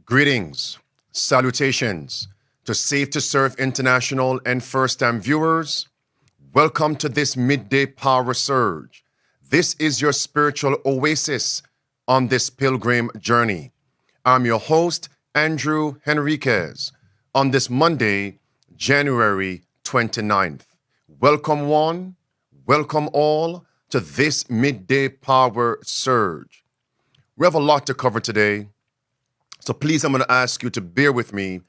Greetings, salutations to Safe to Serve International and first-time viewers. Welcome to this midday power surge. This is your spiritual oasis on this pilgrim journey. I'm your host, Andrew Henriquez, on this Monday, January 29th. Welcome one, welcome all to this midday power surge. We have a lot to cover today. So please, I'm going to ask you to bear with me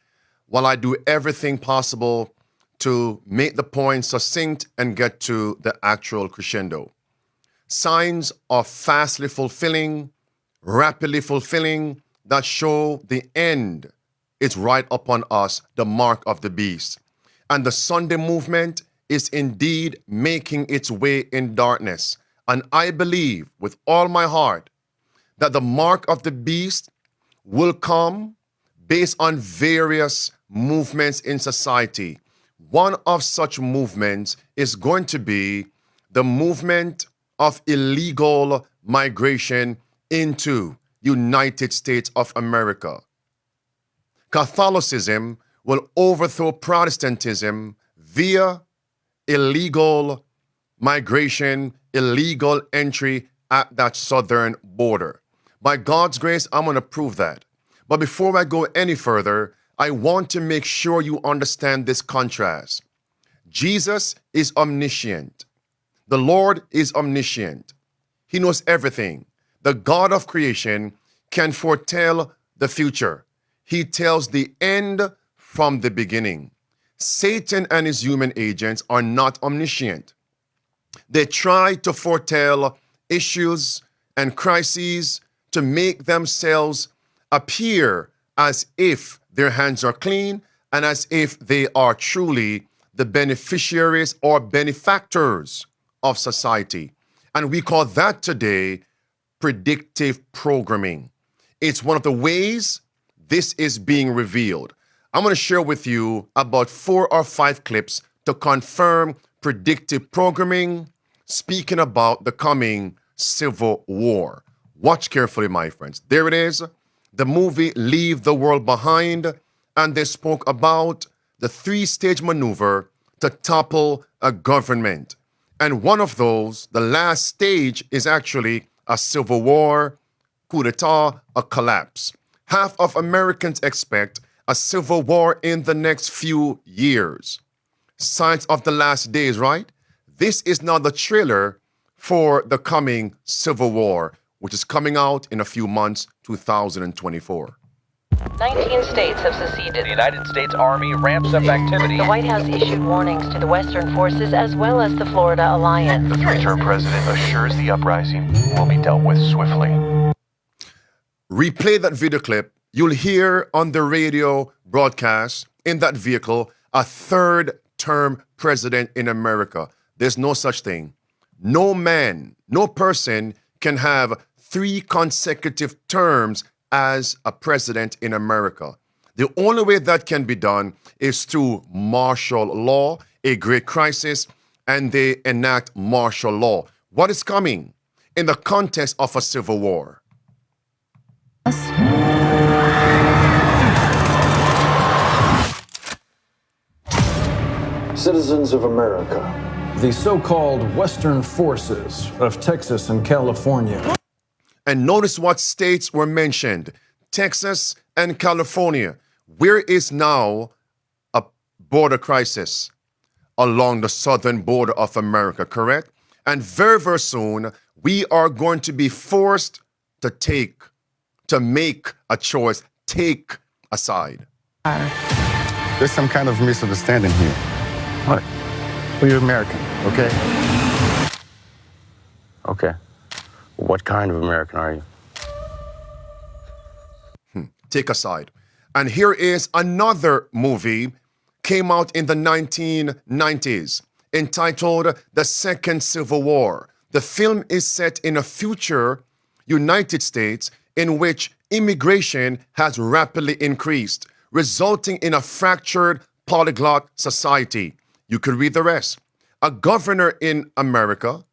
while I do everything possible to make the point succinct and get to the actual crescendo. Signs of fastly fulfilling, rapidly fulfilling, that show the end is right upon us, the mark of the beast. And the Sunday movement is indeed making its way in darkness. And I believe with all my heart that the mark of the beast will come based on various movements in society. One of such movements is going to be the movement of illegal migration into United States of America. Catholicism will overthrow Protestantism via illegal migration, illegal entry at that southern border. By God's grace, I'm going to prove that. But before I go any further, I want to make sure you understand this contrast. Jesus is omniscient. The Lord is omniscient. He knows everything. The God of creation can foretell the future. He tells the end from the beginning. Satan and his human agents are not omniscient. They try to foretell issues and crises to make themselves appear as if their hands are clean and as if they are truly the beneficiaries or benefactors of society. And we call that today predictive programming. It's one of the ways this is being revealed. I'm going to share with you about 4 or 5 clips to confirm predictive programming, speaking about the coming civil war. Watch carefully, my friends. There it is, the movie Leave the World Behind, and they spoke about the 3-stage maneuver to topple a government. And one of those, the last stage, is actually a civil war, coup d'etat, a collapse. Half of Americans expect a civil war in the next few years. Signs of the last days, right? This is now the trailer for the coming civil war, which is coming out in a few months, 2024. 19 states have seceded. The United States Army ramps up activity. The White House issued warnings to the Western forces as well as the Florida Alliance. The 3-term president assures the uprising will be dealt with swiftly. Replay that video clip. You'll hear on the radio broadcast in that vehicle a 3rd-term president in America. There's no such thing. No man, no person can have 3 consecutive terms as a president in America. The only way that can be done is through martial law, a great crisis, and they enact martial law. What is coming in the context of a civil war? Citizens of America. The so-called Western forces of Texas and California. And notice what states were mentioned: Texas and California. Where is now a border crisis? Along the southern border of America, correct? And very, very soon, we are going to be forced to make a choice, take a side. There's some kind of misunderstanding here. What? Well, you're American, okay? Okay. What kind of American are you? Take a side. And here is another movie, came out in the 1990s, entitled The Second Civil War. The film is set in a future United States in which immigration has rapidly increased, resulting in a fractured polyglot society. You could read the rest. A governor in America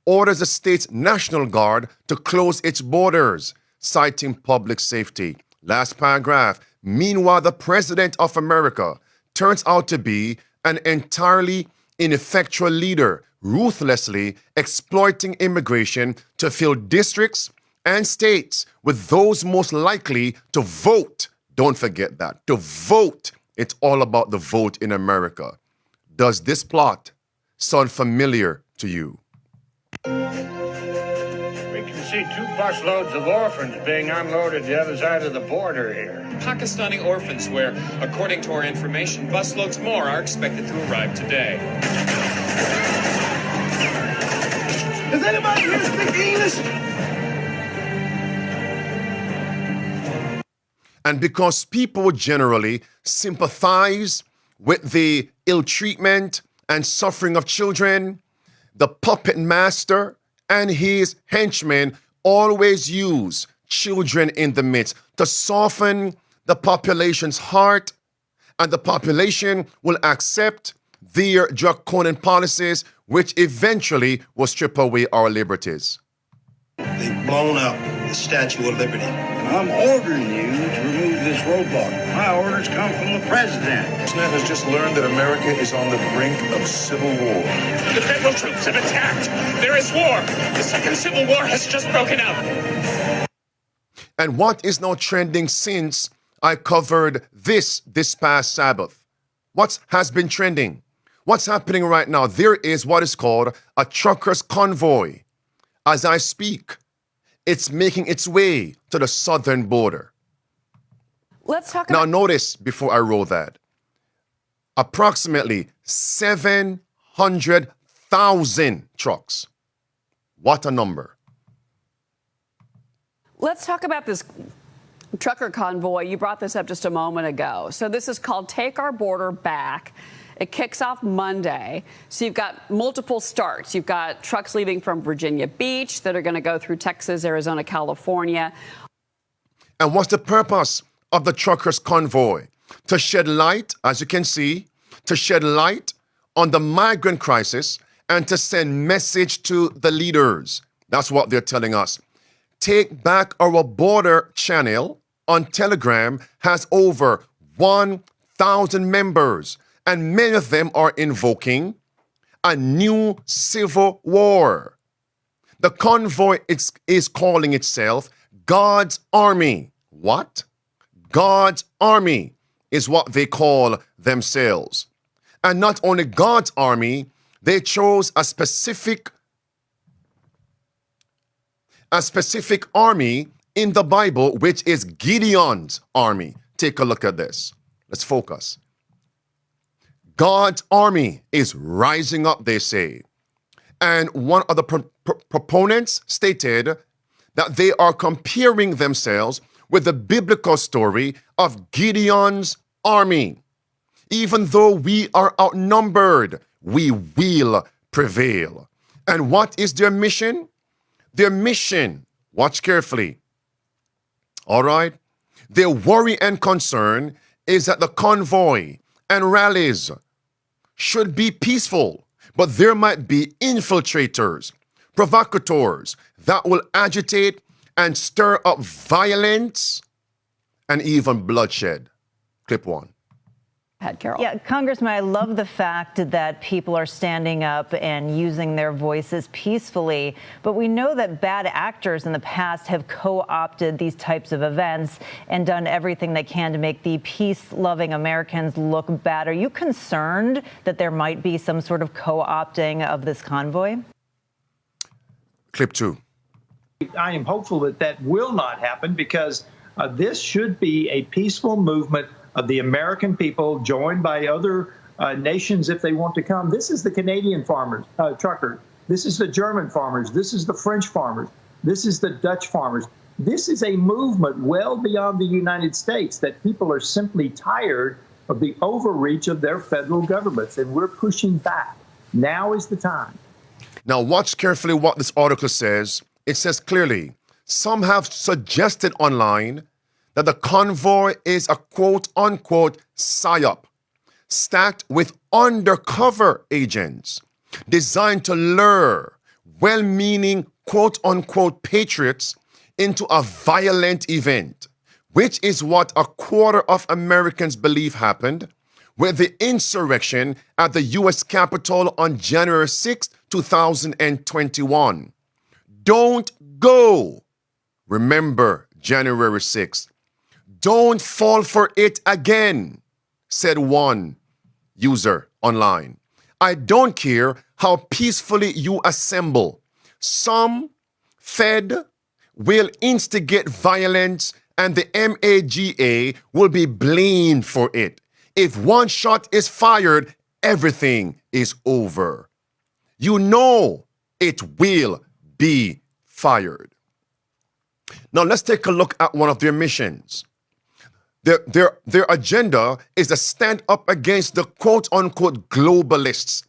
orders the state's National Guard to close its borders, citing public safety. Last paragraph. Meanwhile, the President of America turns out to be an entirely ineffectual leader, ruthlessly exploiting immigration to fill districts and states with those most likely to vote. Don't forget that. To vote. It's all about the vote in America. Does this plot sound familiar to you? We can see 2 busloads of orphans being unloaded the other side of the border here. Pakistani orphans where, according to our information, busloads more are expected to arrive today. Does anybody here speak English? And because people generally sympathize with the ill treatment and suffering of children, the puppet master and his henchmen always use children in the midst to soften the population's heart, and the population will accept their draconian policies, which eventually will strip away our liberties. They've blown up the Statue of Liberty. I'm ordering you to remove this roadblock. My orders come from the president. Snap has just learned that America is on the brink of civil war. The federal troops have attacked. There is war. The second civil war has just broken out. And what is now trending since I covered this past Sabbath? What has been trending? What's happening right now? There is what is called a truckers' convoy. As I speak, it's making its way to the southern border. Let's talk Now, about... notice before I roll that, approximately 700,000 trucks. What a number. Let's talk about this trucker convoy. You brought this up just a moment ago. So this is called Take Our Border Back. It kicks off Monday. So you've got multiple starts. You've got trucks leaving from Virginia Beach that are going to go through Texas, Arizona, California. And what's the purpose of the truckers' convoy? To shed light, as you can see, to shed light on the migrant crisis and to send message to the leaders. That's what they're telling us. Take Back Our Border channel on Telegram has over 1,000 members, and many of them are invoking a new civil war. The convoy is calling itself God's Army. What? God's Army is what they call themselves. And not only God's Army, they chose a specific army in the Bible, which is Gideon's army. Take a look at this. Let's focus. God's army is rising up, they say. And one of the proponents stated that they are comparing themselves with the biblical story of Gideon's army. Even though we are outnumbered, we will prevail. And what is their mission? Their mission, watch carefully, all right? Their worry and concern is that the convoy and rallies should be peaceful, but there might be infiltrators, provocateurs that will agitate and stir up violence and even bloodshed. Clip 1. Carol. Yeah, Congressman, I love the fact that people are standing up and using their voices peacefully, but we know that bad actors in the past have co-opted these types of events and done everything they can to make the peace-loving Americans look bad. Are you concerned that there might be some sort of co-opting of this convoy? Clip 2. I am hopeful that that will not happen because this should be a peaceful movement of the American people joined by other nations if they want to come. This is the Canadian farmers, truckers. This is the German farmers. This is the French farmers. This is the Dutch farmers. This is a movement well beyond the United States that people are simply tired of the overreach of their federal governments, and we're pushing back. Now is the time. Now watch carefully what this article says. It says clearly, some have suggested online that the convoy is a quote-unquote psyop, stacked with undercover agents designed to lure well-meaning quote-unquote patriots into a violent event, which is what a quarter of Americans believe happened with the insurrection at the U.S. Capitol on January 6, 2021. Don't go. Remember January 6th. Don't fall for it again, said one user online. I don't care how peacefully you assemble. Some Fed will instigate violence and the MAGA will be blamed for it. If one shot is fired, everything is over. You know it will be fired. Now let's take a look at one of their missions. Their agenda is to stand up against the quote-unquote globalists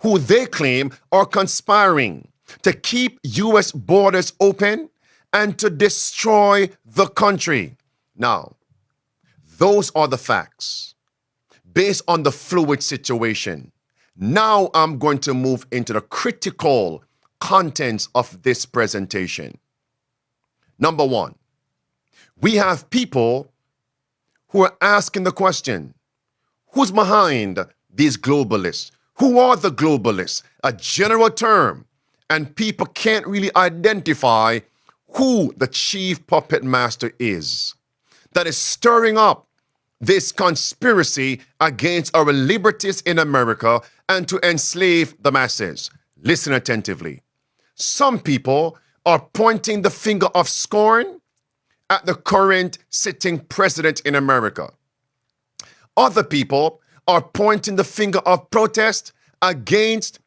who they claim are conspiring to keep U.S. borders open and to destroy the country. Now, those are the facts based on the fluid situation. Now I'm going to move into the critical contents of this presentation. Number one, we have people who are asking the question, who's behind these globalists? Who are the globalists? A general term, and people can't really identify who the chief puppet master is that is stirring up this conspiracy against our liberties in America and to enslave the masses. Listen attentively. Some people are pointing the finger of scorn at the current sitting president in America. Other people are pointing the finger of protest against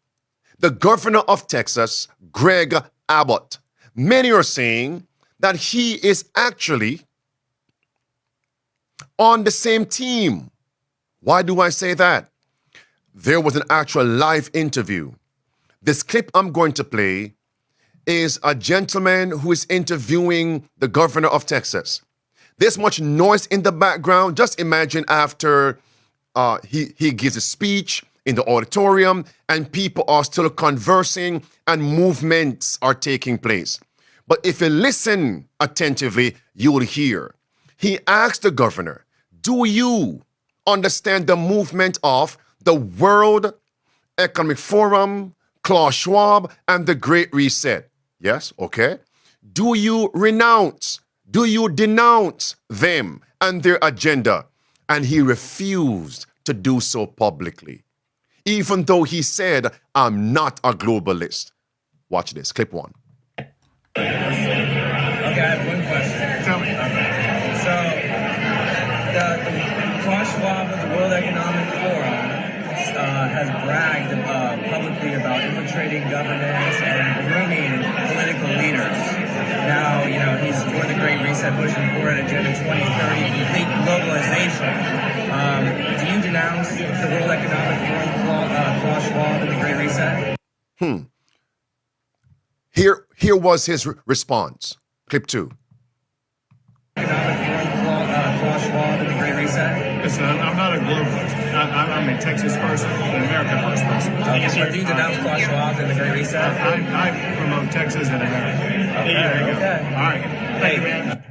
the governor of Texas, Greg Abbott. Many are saying that he is actually on the same team. Why do I say that? There was an actual live interview. This clip I'm going to play is a gentleman who is interviewing the governor of Texas. There's much noise in the background. Just imagine after he gives a speech in the auditorium and people are still conversing and movements are taking place. But if you listen attentively, you will hear. He asked the governor, do you understand the movement of the World Economic Forum, Klaus Schwab, and the Great Reset? Yes, okay. Do you denounce them and their agenda? And he refused to do so publicly, even though he said, I'm not a globalist. Watch this, clip one. Okay, I have one question. Tell me. So, the Klaus Schwab of the World Economic Forum has bragged publicly about infiltrating governments and grooming political leaders. Now, he's for the Great Reset, pushing forward Agenda 2030, complete globalization. Do you denounce the World Economic Forum, Klaus Schwab, and the Great Reset? Here was his response. Clip two. Economic Forum, Klaus Schwab, and the Great Reset? Listen, I'm not a globalist. I'm a Texas person, an America first person. So do you denounce Klaus Schwab and the Great Reset? I promote Texas and America. Okay, there you go. Okay. All right. Thank you, man.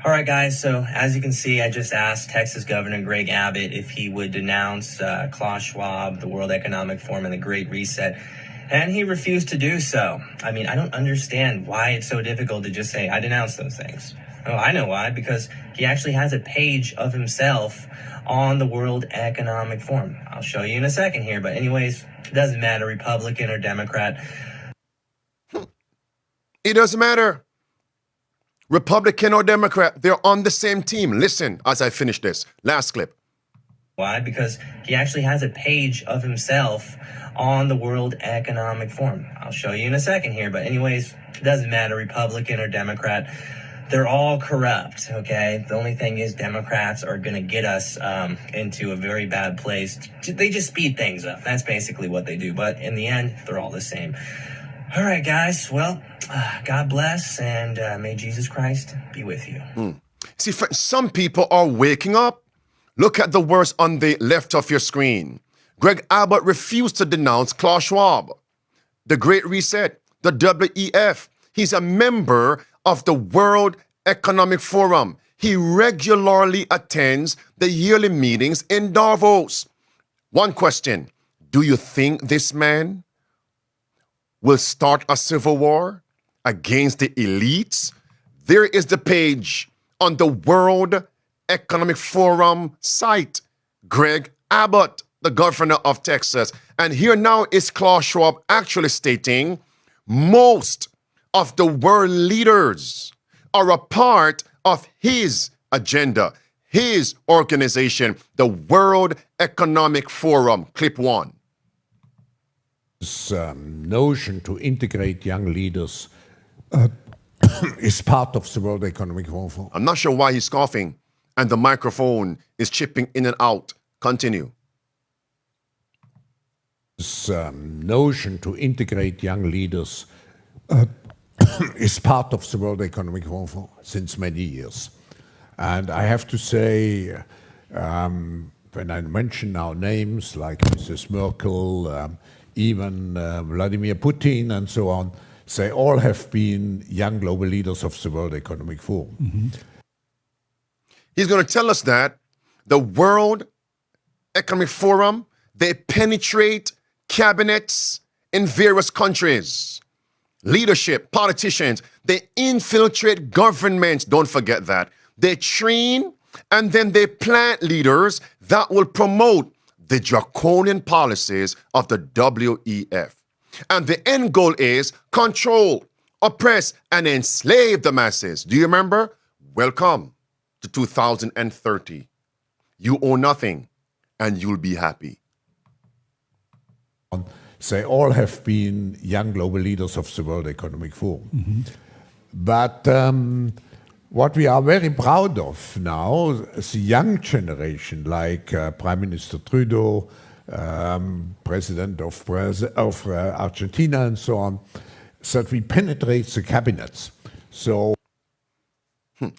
All right, guys. So as you can see, I just asked Texas Governor Greg Abbott if he would denounce Klaus Schwab, the World Economic Forum, and the Great Reset. And he refused to do so. I mean, I don't understand why it's so difficult to just say, I denounce those things. Oh, I know why, because he actually has a page of himself on the World Economic Forum. I'll show you in a second here. But anyways, it doesn't matter, Republican or Democrat. It doesn't matter. Republican or Democrat, they're on the same team. Listen as I finish this. Last clip. Why? Because he actually has a page of himself on the World Economic Forum. I'll show you in a second here. But anyways, it doesn't matter, Republican or Democrat. They're all corrupt, okay? The only thing is Democrats are going to get us into a very bad place. They just speed things up. That's basically what they do. But in the end, they're all the same. All right, guys. Well, God bless, and may Jesus Christ be with you. See, some people are waking up. Look at the words on the left of your screen. Greg Abbott refused to denounce Klaus Schwab, the Great Reset, the WEF. He's a member of the World Economic Forum. he regularly attends the yearly meetings in Davos. One question, do you think this man will start a civil war against the elites? There is the page on the World Economic Forum site. Greg Abbott, the governor of Texas. And here now is Klaus Schwab actually stating most of the world leaders are a part of his agenda, his organization, the World Economic Forum. Clip 1. This notion to integrate young leaders is part of the World Economic Forum. I'm not sure why he's coughing and the microphone is chipping in and out. Continue. This notion to integrate young leaders is part of the World Economic Forum since many years. And I have to say, when I mention now names like Mrs. Merkel, even Vladimir Putin and so on, they all have been young global leaders of the World Economic Forum. Mm-hmm. He's going to tell us that the World Economic Forum, they penetrate cabinets in various countries. Leadership, politicians, they infiltrate governments. Don't forget that. They train and then they plant leaders that will promote the draconian policies of the WEF. And the end goal is control, oppress, and enslave the masses. Do you remember? Welcome to 2030. You owe nothing and you'll be happy. They all have been young global leaders of the World Economic Forum. Mm-hmm. But what we are very proud of now is the young generation, like Prime Minister Trudeau, President of Argentina and so on, that we penetrate the cabinets. So,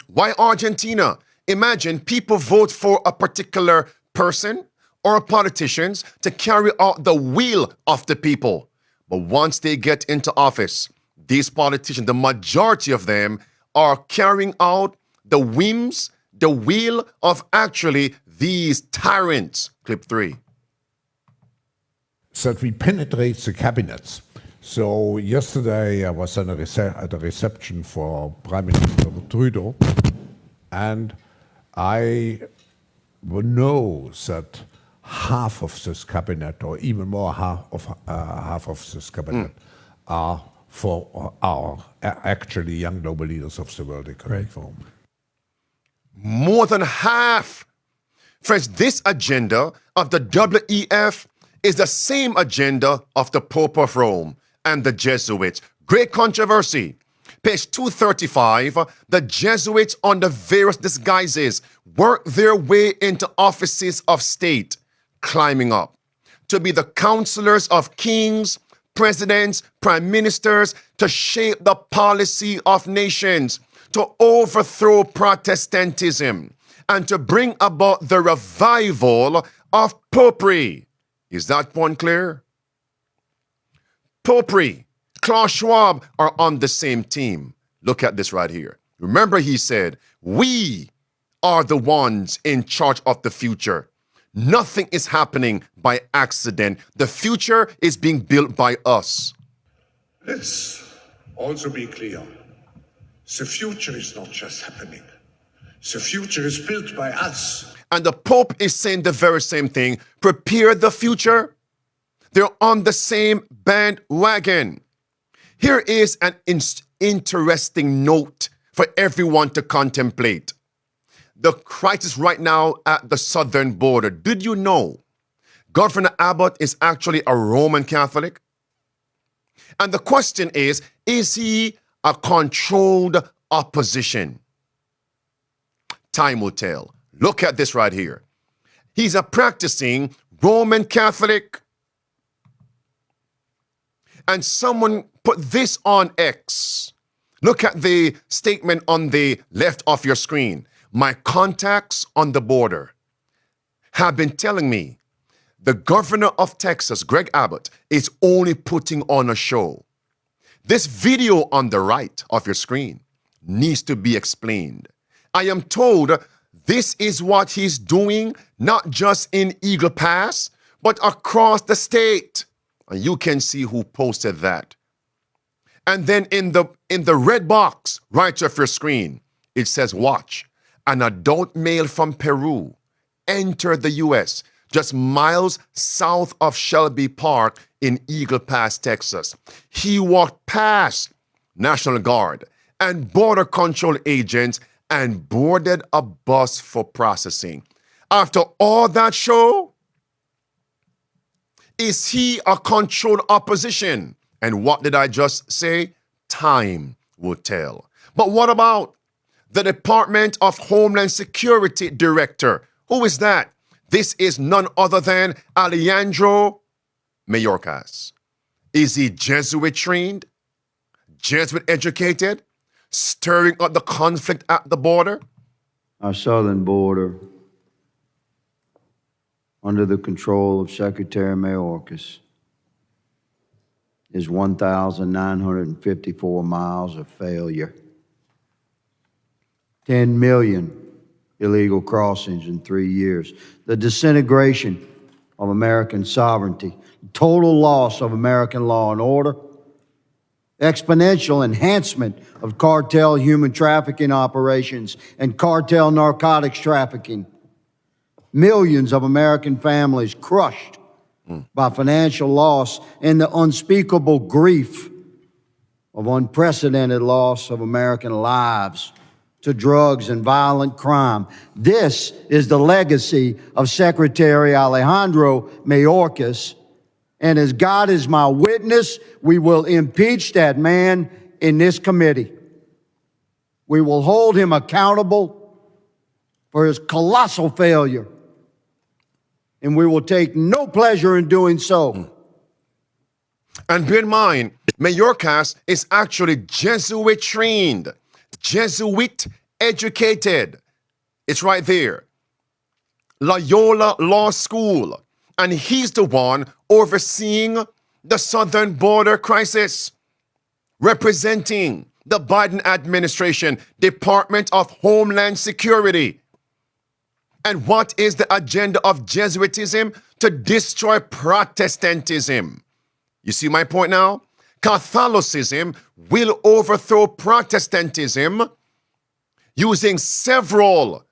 why Argentina? Imagine people vote for a particular person or politicians to carry out the will of the people. But once they get into office, these politicians, the majority of them, are carrying out the whims, the will of actually these tyrants. Clip 3. That we penetrate the cabinets. So yesterday I was at a reception for Prime Minister Trudeau, and I know that half of this cabinet, or even more half of this cabinet, are actually young global leaders of the World Economic Forum. More than half. Friends, this agenda of the WEF is the same agenda of the Pope of Rome and the Jesuits. Great controversy. Page 235, the Jesuits under various disguises work their way into offices of state, climbing up to be the counselors of kings, presidents, prime ministers, to shape the policy of nations, to overthrow Protestantism, and to bring about the revival of popery. Is that point clear? Popery, Klaus Schwab are on the same team. Look at this right here. Remember, he said, we are the ones in charge of the future. Nothing is happening by accident. The future is being built by us. Let's also be clear. The future is not just happening. The future is built by us. And the Pope is saying the very same thing. Prepare the future. They're on the same bandwagon. Here is an interesting note for everyone to contemplate. The crisis right now at the southern border. Did you know Governor Abbott is actually a Roman Catholic? And the question is he a controlled opposition? Time will tell. Look at this right here. He's a practicing Roman Catholic. And someone put this on X. Look at the statement on the left of your screen. My contacts on the border have been telling me the governor of Texas, Greg Abbott, is only putting on a show. This video on the right of your screen needs to be explained. I am told this is what he's doing, not just in Eagle Pass, but across the state. And you can see who posted that. And then in the red box right off your screen, it says, watch, an adult male from Peru entered the U.S. just miles south of Shelby Park in Eagle Pass, Texas. He walked past National Guard and Border Control agents and boarded a bus for processing. After all that show, is he a controlled opposition? And what did I just say? Time will tell. But what about the Department of Homeland Security Director? Who is that? This is none other than Alejandro Mayorkas. Is he Jesuit trained? Jesuit educated? Stirring up the conflict at the border? Our southern border, under the control of Secretary Mayorkas, is 1,954 miles of failure. 10 million illegal crossings in 3 years. The disintegration of American sovereignty. Total loss of American law and order. Exponential enhancement of cartel human trafficking operations and cartel narcotics trafficking. Millions of American families crushed by financial loss and the unspeakable grief of unprecedented loss of American lives to drugs and violent crime. This is the legacy of Secretary Alejandro Mayorkas. And as God is my witness, we will impeach that man in this committee. We will hold him accountable for his colossal failure. And we will take no pleasure in doing so. And bear in mind, Mayorkas is actually Jesuit trained, Jesuit educated. It's right there. Loyola Law School. And he's the one overseeing the southern border crisis, representing the Biden administration, Department of Homeland Security. And what is the agenda of Jesuitism? To destroy Protestantism. You see my point now? Catholicism will overthrow Protestantism using several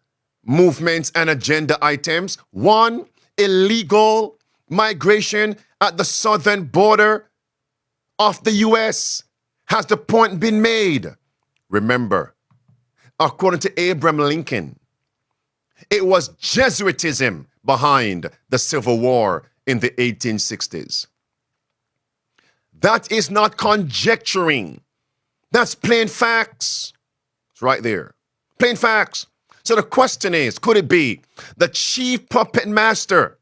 movements and agenda items. One, illegal migration at the southern border of the U.S. Has the point been made? Remember, according to Abraham Lincoln, it was Jesuitism behind the Civil War in the 1860s. That is not conjecturing. That's plain facts. It's right there. Plain facts. So the question is, could it be the chief puppet master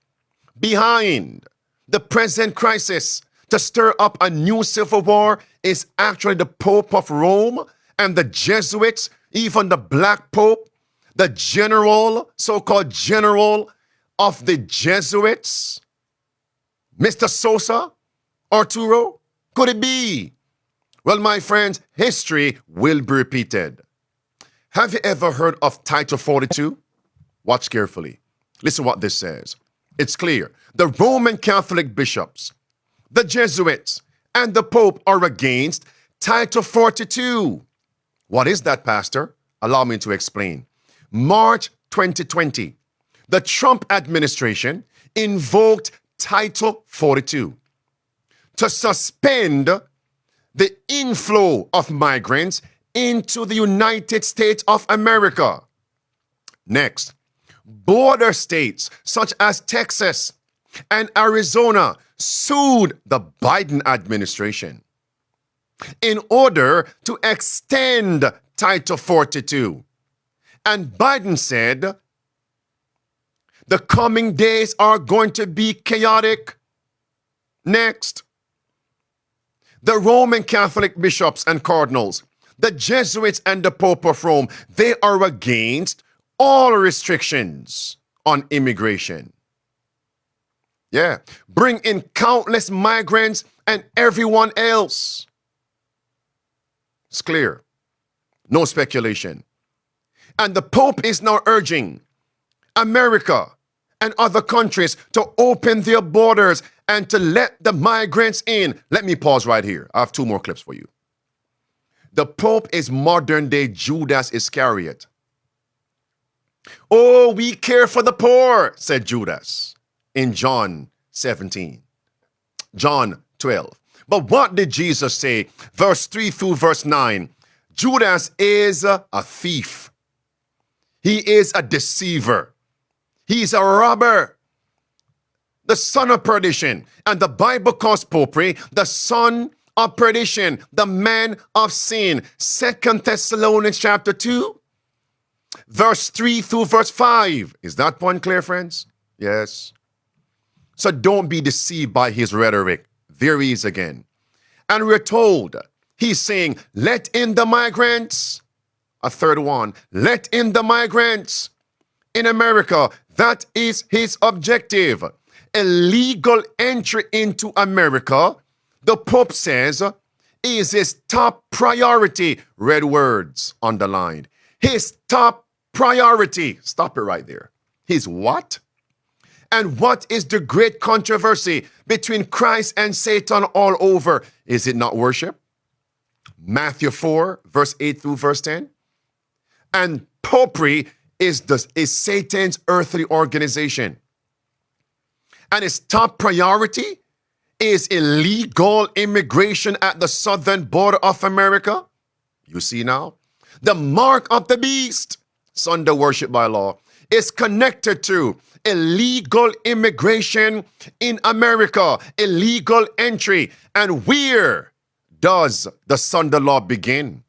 behind the present crisis to stir up a new civil war is actually the Pope of Rome and the Jesuits, even the Black Pope, the general, so-called general of the Jesuits, Mr. Sosa, Arturo? Could it be? Well, my friends, history will be repeated. Have you ever heard of Title 42? Watch carefully. Listen what this says. It's clear. The Roman Catholic bishops, the Jesuits, and the Pope are against Title 42. What is that, Pastor? Allow me to explain. March 2020, the Trump administration invoked Title 42 to suspend the inflow of migrants into the United States of America. Next, border states such as Texas and Arizona sued the Biden administration in order to extend Title 42. And Biden said, the coming days are going to be chaotic. Next, the Roman Catholic bishops and cardinals, the Jesuits and the Pope of Rome, they are against all restrictions on immigration. Yeah, bring in countless migrants and everyone else. It's clear. No speculation. And the Pope is now urging America and other countries to open their borders and to let the migrants in. Let me pause right here. I have 2 more clips for you. The Pope is modern day Judas Iscariot. Oh, we care for the poor, said Judas in John 17. John 12. But what did Jesus say? Verse 3 through verse 9. Judas is a thief. He is a deceiver. He's a robber. The son of perdition. And the Bible calls popery the son of perdition, the man of sin. 2 Thessalonians chapter 2, verse 3 through verse 5. Is that point clear, friends? Yes. So don't be deceived by his rhetoric. There he is again. And we're told, he's saying, let in the migrants. A third one, let in the migrants in America. That is his objective. Illegal entry into America, the Pope says, is his top priority. Red words underlined. His top priority. Stop it right there. His what? And what is the great controversy between Christ and Satan all over? Is it not worship? Matthew 4, verse 8 through verse 10. And popery is Satan's earthly organization. And its top priority is illegal immigration at the southern border of America. You see now? The mark of the beast, Sunday worship by law, is connected to illegal immigration in America, illegal entry. And where does the Sunday law begin?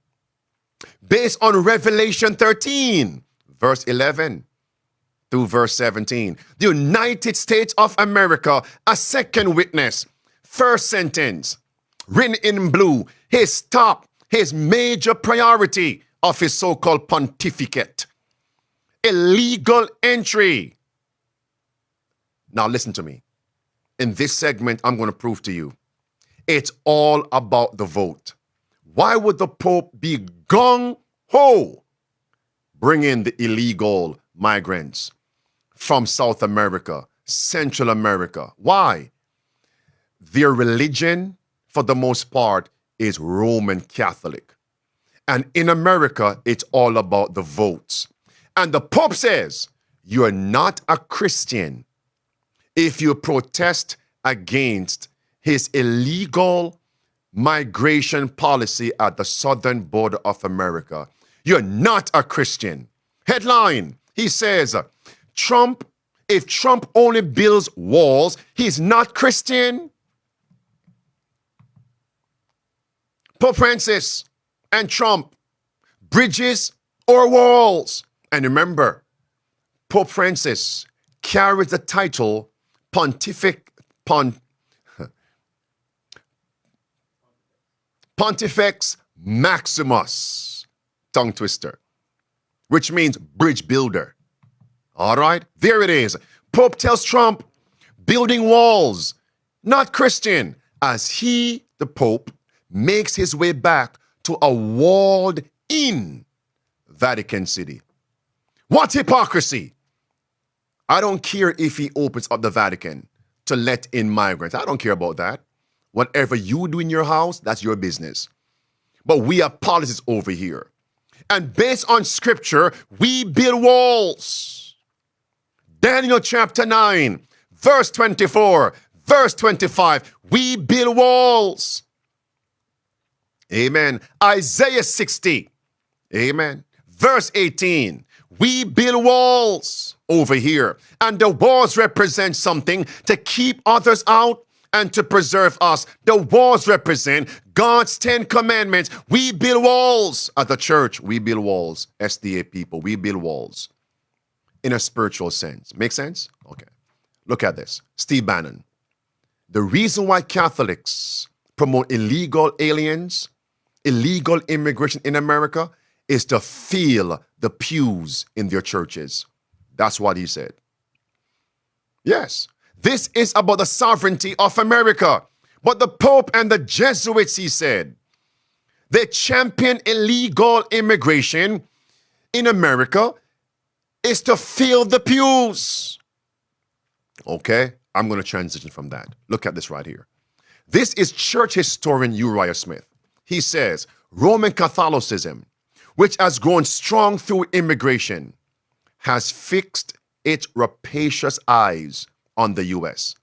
Based on Revelation 13, verse 11 through verse 17. The United States of America, a second witness. First sentence, written in blue, his major priority of his so-called pontificate. Illegal entry. Now listen to me. In this segment, I'm going to prove to you, it's all about the vote. Why would the Pope be gung-ho bring in the illegal migrants from South America, Central America? Why? Their religion, for the most part, is Roman Catholic. And in America, it's all about the votes. And the Pope says, you're not a Christian if you protest against his illegal migration policy at the southern border of America. You're not a Christian. Headline, he says, if Trump only builds walls, he's not Christian. Pope Francis and Trump, bridges or walls? And remember, Pope Francis carries the title Pontifex Maximus, tongue twister, which means bridge builder. All right, there it is. Pope tells Trump, building walls, not Christian, as he, the Pope, makes his way back to a walled-in Vatican City. What hypocrisy! I don't care if he opens up the Vatican to let in migrants. I don't care about that. Whatever you do in your house, that's your business. But we have policies over here. And based on scripture, we build walls. Daniel chapter 9, verse 24, verse 25, we build walls. Amen. Isaiah 60, amen. Verse 18, we build walls over here. And the walls represent something to keep others out and to preserve us. The walls represent God's 10 commandments. We build walls at the church. We build walls. SDA people, we build walls in a spiritual sense. Make sense? Okay. Look at this. Steve Bannon. The reason why Catholics promote illegal aliens, illegal immigration in America is to fill the pews in their churches. That's what he said. Yes. This is about the sovereignty of America. But the Pope and the Jesuits, he said, they champion illegal immigration in America is to fill the pews. Okay, I'm going to transition from that. Look at this right here. This is church historian Uriah Smith. He says, Roman Catholicism, which has grown strong through immigration, has fixed its rapacious eyes on the U.S.,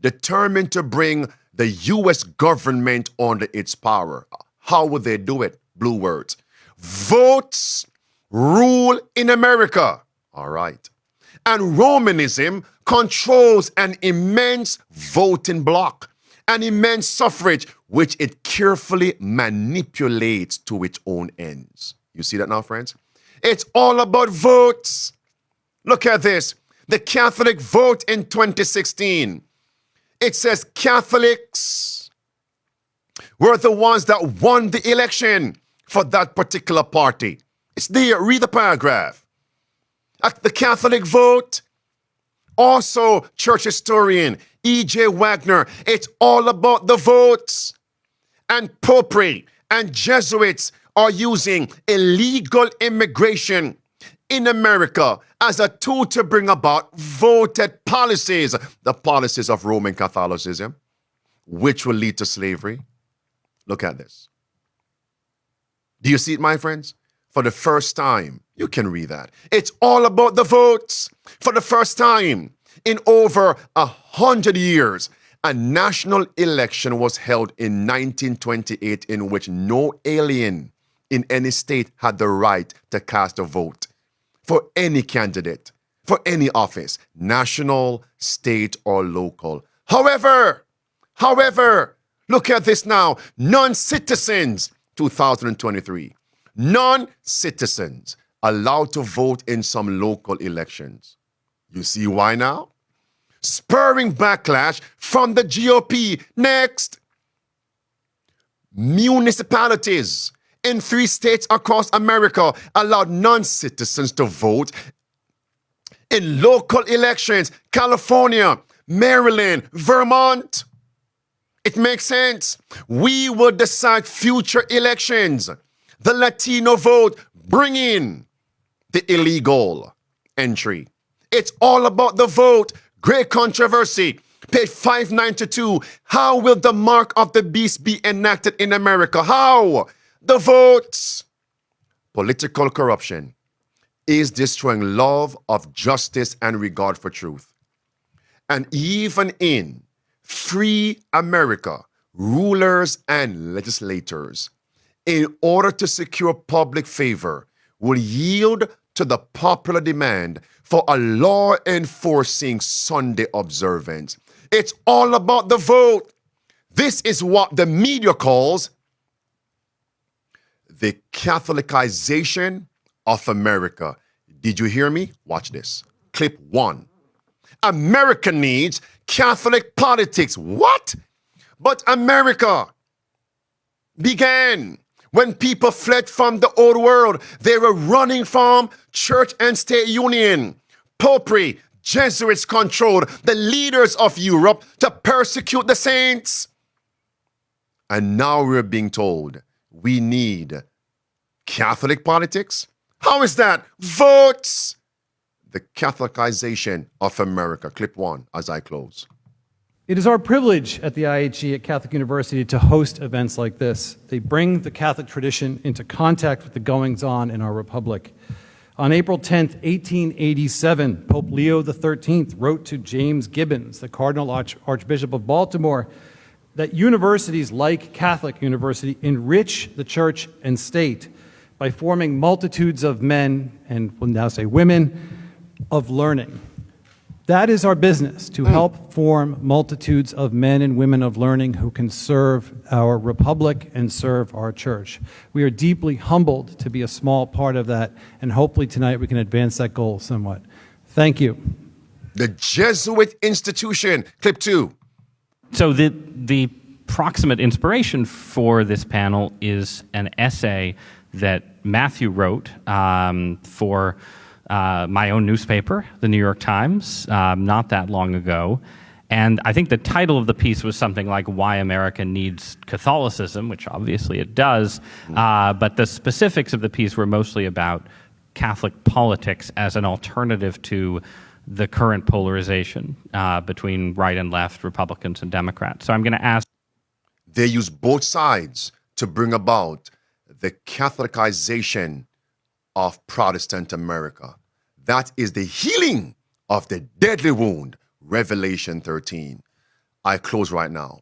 determined to bring the U.S. government under its power. How would they do it? Blue words. Votes rule in America. All right. And Romanism controls an immense voting bloc, an immense suffrage, which it carefully manipulates to its own ends. You see that now, friends? It's all about votes. Look at this. The Catholic vote in 2016. It says Catholics were the ones that won the election for that particular party. It's there. Read the paragraph. At the Catholic vote, also church historian E.J. Wagner, it's all about the votes. And popery and Jesuits are using illegal immigration in America as a tool to bring about voted policies, the policies of Roman Catholicism, which will lead to slavery. Look at this. Do you see it, my friends? For the first time, you can read that. It's all about the votes. For the first time in over 100 years, a national election was held in 1928 in which no alien in any state had the right to cast a vote for any candidate, for any office, national, state, or local. However, look at this now. Non-citizens, 2023. Non-citizens allowed to vote in some local elections. You see why now? Spurring backlash from the GOP. Next. Municipalities in 3 states across America allowed non-citizens to vote in local elections. California, Maryland, Vermont. It makes sense. We will decide future elections. The Latino vote, bring in the illegal entry. It's all about the vote. Great controversy. Page 592. How will the mark of the beast be enacted in America? How? The votes. Political corruption is destroying love of justice and regard for truth. And even in free America, rulers and legislators, in order to secure public favor, will yield to the popular demand for a law enforcing Sunday observance. It's all about the vote. This is what the media calls the Catholicization of America. Did you hear me? Watch this. Clip 1. America needs Catholic politics. What? But America began when people fled from the old world. They were running from church and state union. Popery, Jesuits controlled the leaders of Europe to persecute the saints. And now we're being told we need Catholic politics? How is that? Votes! The Catholicization of America. Clip 1 as I close. It is our privilege at the IHE at Catholic University to host events like this. They bring the Catholic tradition into contact with the goings-on in our republic. On April 10th, 1887, Pope Leo XIII wrote to James Gibbons, the Cardinal Archbishop of Baltimore, that universities like Catholic University enrich the church and state by forming multitudes of men, and we'll now say women, of learning. That is our business, to help form multitudes of men and women of learning who can serve our republic and serve our church. We are deeply humbled to be a small part of that, and hopefully tonight we can advance that goal somewhat. Thank you. The Jesuit institution, clip 2. So the proximate inspiration for this panel is an essay that Matthew wrote for my own newspaper, the New York Times, not that long ago. And I think the title of the piece was something like Why America Needs Catholicism, which obviously it does. But the specifics of the piece were mostly about Catholic politics as an alternative to the current polarization between right and left, Republicans and Democrats. So I'm going to ask. They use both sides to bring about the Catholicization of Protestant America. That is the healing of the deadly wound, Revelation 13. I close right now.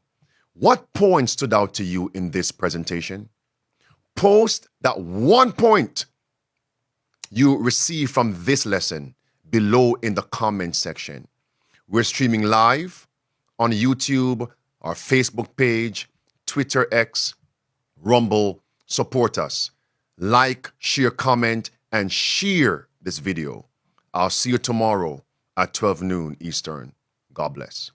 What point stood out to you in this presentation? Post that one point you received from this lesson below in the comment section. We're streaming live on YouTube, our Facebook page, Twitter X, Rumble. Support us. Like, share, comment, and share this video. I'll see you tomorrow at 12 noon Eastern. God bless.